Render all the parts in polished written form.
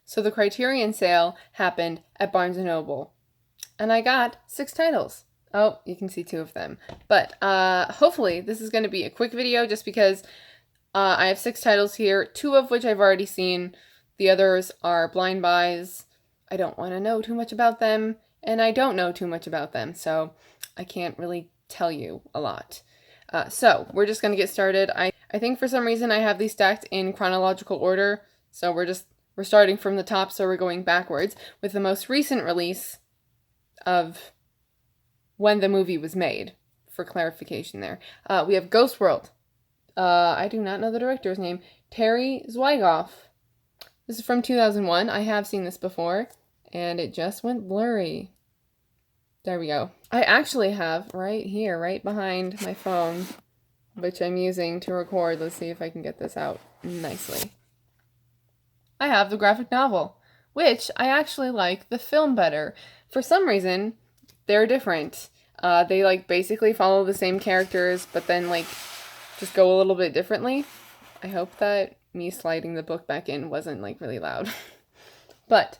So the Criterion sale happened at Barnes & Noble, and I got 6 titles. Oh, you can see 2 of them. But hopefully this is going to be a quick video just because I have 6 titles here, 2 of which I've already seen. The others are blind buys. I don't want to know too much about them, and I don't know too much about them, so I can't really tell you a lot. So we're just going to get started. I think for some reason I have these stacked in chronological order, so we're starting from the top, so we're going backwards with the most recent release of when the movie was made, for clarification there. We have Ghost World. I do not know the director's name. Terry Zwigoff. This is from 2001. I have seen this before, and it just went blurry. There we go. I actually have right here, right behind my phone, which I'm using to record. Let's see if I can get this out nicely. I have the graphic novel, which I actually like the film better. For some reason, they're different. They like basically follow the same characters, but then like just go a little bit differently. I hope that me sliding the book back in wasn't like really loud. But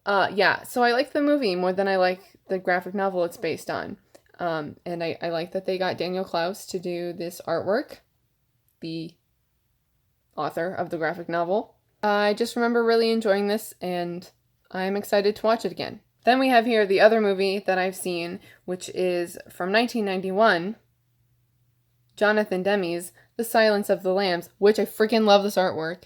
yeah, so I like the movie more than I like the graphic novel it's based on. And I like that they got Daniel Klaus to do this artwork, the author of the graphic novel. I just remember really enjoying this, and I'm excited to watch it again. Then we have here the other movie that I've seen, which is from 1991, Jonathan Demme's The Silence of the Lambs, which I freaking love this artwork.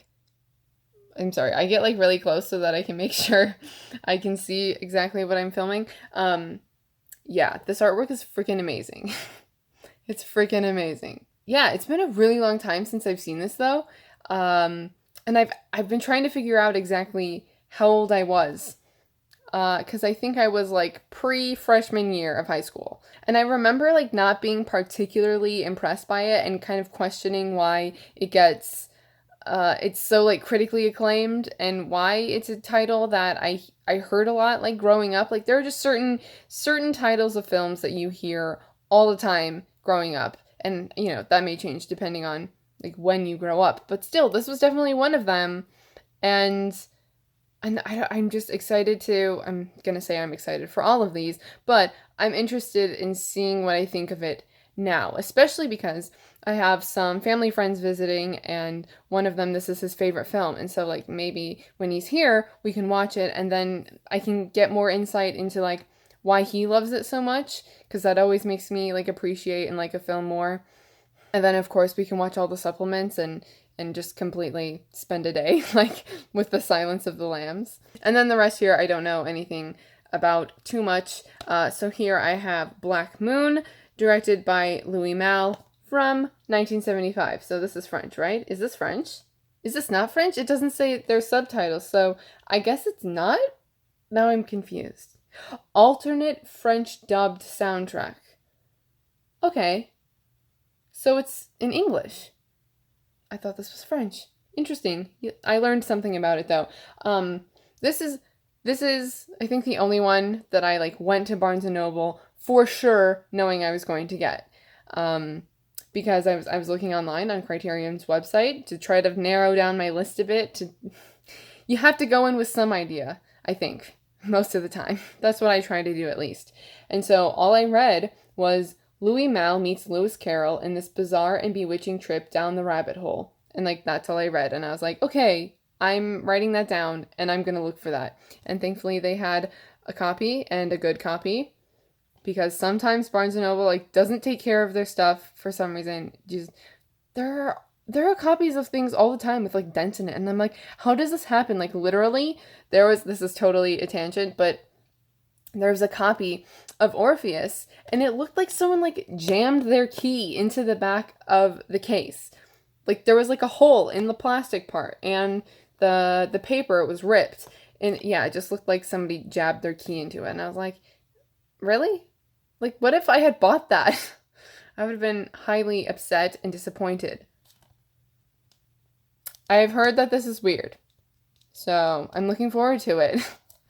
I'm sorry, I get like really close so that I can make sure I can see exactly what I'm filming. Yeah, this artwork is freaking amazing. It's freaking amazing. Yeah, it's been a really long time since I've seen this though. And I've been trying to figure out exactly how old I was. Because I think I was like pre-freshman year of high school. And I remember like not being particularly impressed by it and kind of questioning why it's so like critically acclaimed and why it's a title that I heard a lot like growing up. Like there are just certain titles of films that you hear all the time growing up. And you know, that may change depending on like when you grow up. But still, this was definitely one of them. And I'm just excited I'm going to say I'm excited for all of these, but I'm interested in seeing what I think of it now, especially because I have some family friends visiting, and one of them, this is his favorite film, and so, like, maybe when he's here, we can watch it, and then I can get more insight into, like, why he loves it so much, because that always makes me, like, appreciate and like a film more. And then, of course, we can watch all the supplements and just completely spend a day, like, with The Silence of the Lambs. And then the rest here, I don't know anything about too much. So here I have Black Moon, directed by Louis Malle, from 1975. So this is French, right? Is this French? Is this not French? It doesn't say there's subtitles, so I guess it's not? Now I'm confused. Alternate French dubbed soundtrack. Okay. So it's in English. I thought this was French. Interesting. I learned something about it though. This is I think the only one that I like went to Barnes & Noble for sure knowing I was going to get. Because I was looking online on Criterion's website to try to narrow down my list a bit. You have to go in with some idea, I think, most of the time. That's what I try to do at least. And so all I read was Louis Malle meets Lewis Carroll in this bizarre and bewitching trip down the rabbit hole. And like that's all I read. And I was like, okay, I'm writing that down and I'm going to look for that. And thankfully they had a copy and a good copy, because sometimes Barnes & Noble like doesn't take care of their stuff for some reason. Just there are copies of things all the time with like dents in it. And I'm like, how does this happen? Like literally this is totally a tangent, but there was a copy of Orpheus, and it looked like someone like jammed their key into the back of the case. Like there was like a hole in the plastic part, and the paper was ripped. And yeah, it just looked like somebody jabbed their key into it. And I was like, really? Like what if I had bought that? I would have been highly upset and disappointed. I've heard that this is weird, so I'm looking forward to it.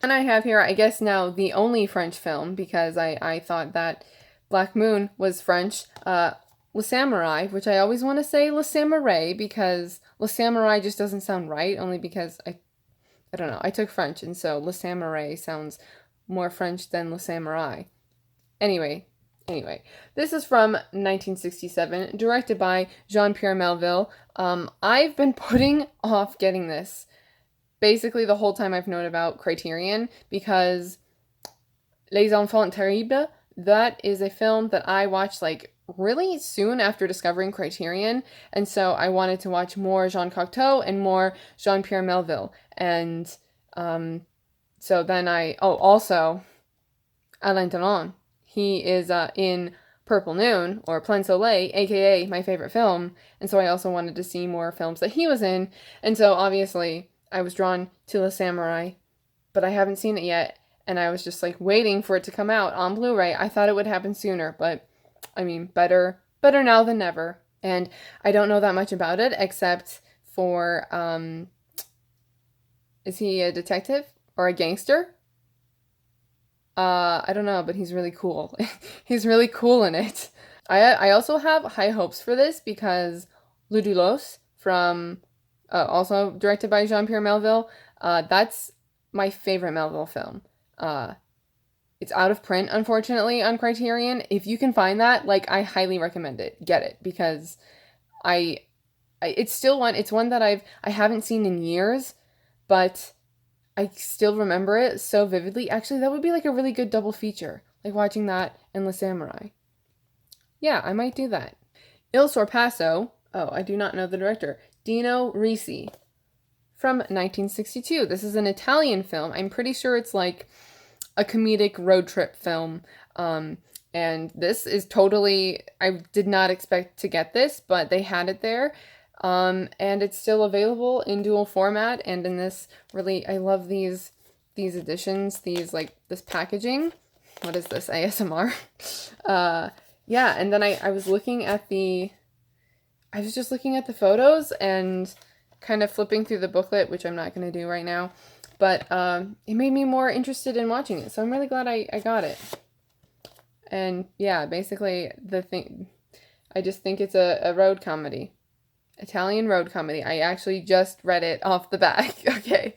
And I have here, I guess now, the only French film, because I thought that Black Moon was French, Le Samourai, which I always want to say Le Samourai, because Le Samourai just doesn't sound right, only because I don't know. I took French, and so Le Samourai sounds more French than Le Samurai. Anyway, this is from 1967, directed by Jean-Pierre Melville. I've been putting off getting this basically the whole time I've known about Criterion, because Les Enfants Terribles, that is a film that I watched like really soon after discovering Criterion, and so I wanted to watch more Jean Cocteau and more Jean-Pierre Melville. And so then also Alain Delon. He is in Purple Noon, or Plein Soleil, aka my favorite film, and so I also wanted to see more films that he was in, and so obviously I was drawn to Le Samurai, but I haven't seen it yet, and I was just like waiting for it to come out on Blu-ray. I thought it would happen sooner, but I mean, better now than never. And I don't know that much about it, except for, is he a detective or a gangster? I don't know, but he's really cool. He's really cool in it. I also have high hopes for this because Ludulos, from, also directed by Jean-Pierre Melville, that's my favorite Melville film. It's out of print, unfortunately, on Criterion. If you can find that, like, I highly recommend it. Get it, because it's one that I haven't seen in years, but I still remember it so vividly. Actually, that would be like a really good double feature, like watching that and Le Samurai. Yeah, I might do that. Il Sorpasso, oh, I do not know the director, Dino Risi, from 1962. This is an Italian film. I'm pretty sure it's like a comedic road trip film. And this is totally, I did not expect to get this, but they had it there. And it's still available in dual format, and in this really, I love these editions, this packaging. What is this, ASMR? Yeah, and then I was looking at I was just looking at the photos and kind of flipping through the booklet, which I'm not going to do right now, but it made me more interested in watching it, so I'm really glad I got it. And yeah, basically I just think it's a road comedy. Italian road comedy. I actually just read it off the back. Okay.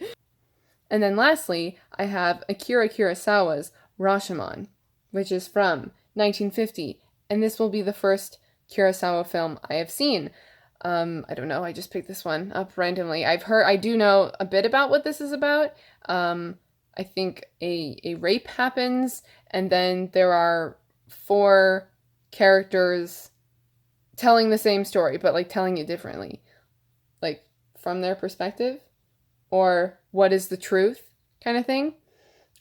And then lastly, I have Akira Kurosawa's Rashomon, which is from 1950, and this will be the first Kurosawa film I have seen. I don't know, I just picked this one up randomly. I do know a bit about what this is about. I think a rape happens, and then there are 4 characters telling the same story, but like telling it differently, like from their perspective, or what is the truth kind of thing.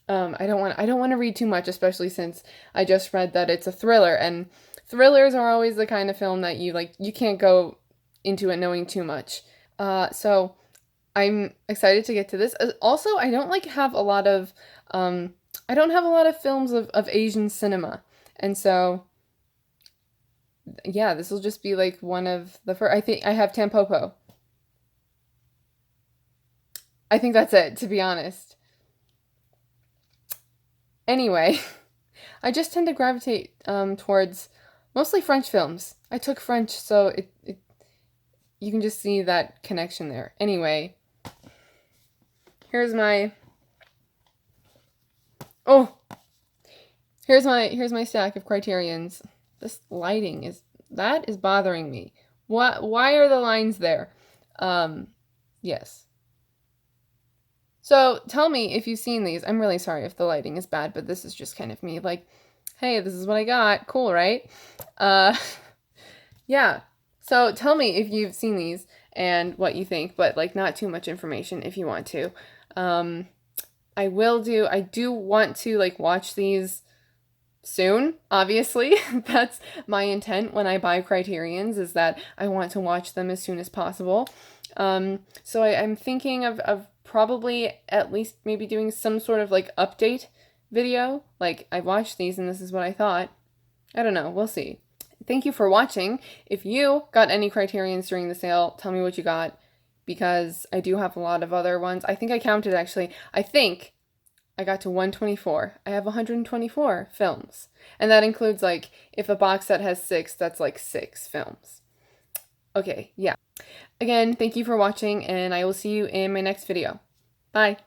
I don't want to read too much, especially since I just read that it's a thriller, and thrillers are always the kind of film that you can't go into it knowing too much. So I'm excited to get to this. Also, I don't have a lot of films of Asian cinema, and so yeah, this will just be like one of the first. I think I have Tampopo. I think that's it, to be honest. Anyway, I just tend to gravitate towards mostly French films. I took French, so it you can just see that connection there. Anyway, here's my stack of Criterions. This lighting is bothering me. Why are the lines there? Yes. So tell me if you've seen these. I'm really sorry if the lighting is bad, but this is just kind of me like, hey, this is what I got. Cool, right? Yeah. So tell me if you've seen these and what you think, but like not too much information if you want to. I do want to like watch these soon, obviously. That's my intent when I buy Criterions, is that I want to watch them as soon as possible. So I'm thinking of probably at least maybe doing some sort of like update video. Like, I watched these and this is what I thought. I don't know, we'll see. Thank you for watching. If you got any Criterions during the sale, tell me what you got, because I do have a lot of other ones. I think I counted actually. I think I got to 124. I have 124 films. And that includes, like, if a box set has 6, that's like 6 films. Okay, yeah. Again, thank you for watching, and I will see you in my next video. Bye.